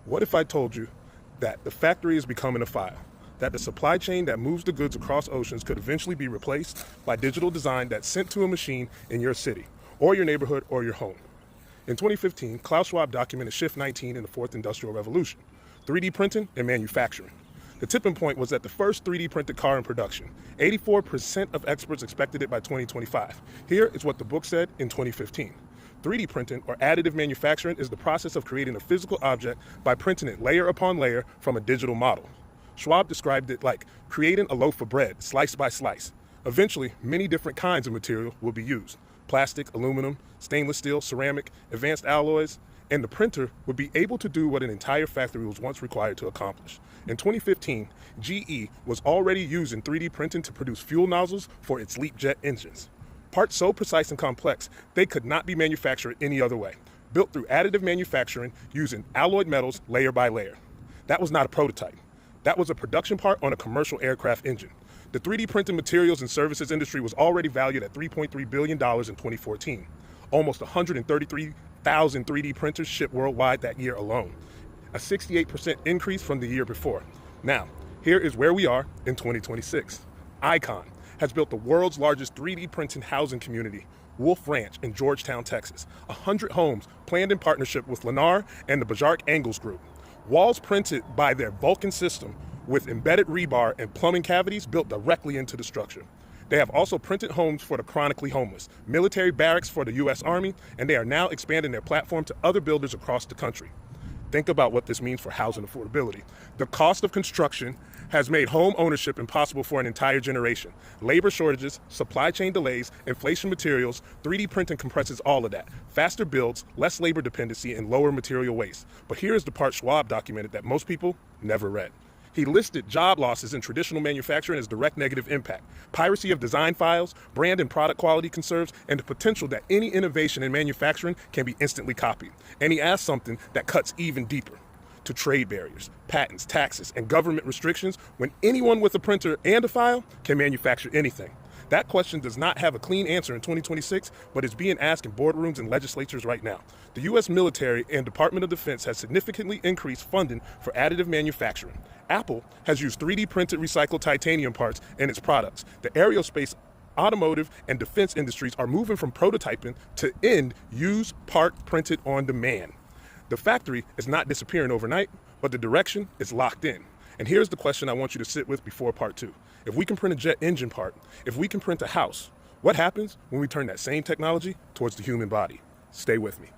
What if I told you that the factory is becoming a file? That the supply chain that moves the goods across oceans could eventually be replaced by digital design that's sent to a machine in your city, or your neighborhood, or your home? In 2015, Klaus Schwab documented Shift 19 in the Fourth Industrial Revolution: 3D printing and manufacturing. The tipping point was at the first 3D printed car in production. 84% of experts expected it by 2025. Here is what the book said in 2015. 3D printing, or additive manufacturing, is the process of creating a physical object by printing it layer upon layer from a digital model. Schwab described it like creating a loaf of bread, slice by slice. Eventually, many different kinds of material will be used: plastic, aluminum, stainless steel, ceramic, advanced alloys, and the printer would be able to do what an entire factory was once required to accomplish. In 2015, GE was already using 3D printing to produce fuel nozzles for its LEAP jet engines. Parts so precise and complex, they could not be manufactured any other way, built through additive manufacturing using alloyed metals layer by layer. That was not a prototype. That was a production part on a commercial aircraft engine. The 3D printing materials and services industry was already valued at $3.3 billion in 2014. Almost 133,000 3D printers shipped worldwide that year alone, a 68% increase from the year before. Now, here is where we are in 2026. Icon has built the world's largest 3D printing housing community, Wolf Ranch in Georgetown, Texas. 100 homes planned in partnership with Lennar and the Bajark Angles Group. Walls printed by their Vulcan system with embedded rebar and plumbing cavities built directly into the structure. They have also printed homes for the chronically homeless, military barracks for the U.S. Army, and they are now expanding their platform to other builders across the country. Think about what this means for housing affordability. The cost of construction has made home ownership impossible for an entire generation. Labor shortages, supply chain delays, inflation materials, 3D printing compresses all of that. Faster builds, less labor dependency, and lower material waste. But here's the part Schwab documented that most people never read. He listed job losses in traditional manufacturing as direct negative impact, piracy of design files, brand and product quality concerns, and the potential that any innovation in manufacturing can be instantly copied. And he asked something that cuts even deeper: to trade barriers, patents, taxes, and government restrictions when anyone with a printer and a file can manufacture anything. That question does not have a clean answer in 2026, but is being asked in boardrooms and legislatures right now. The U.S. military and Department of Defense has significantly increased funding for additive manufacturing. Apple has used 3D printed recycled titanium parts in its products. The aerospace, automotive, and defense industries are moving from prototyping to end-use part printed on demand. The factory is not disappearing overnight, but the direction is locked in. And here's the question I want you to sit with before part two. If we can print a jet engine part, if we can print a house, what happens when we turn that same technology towards the human body? Stay with me.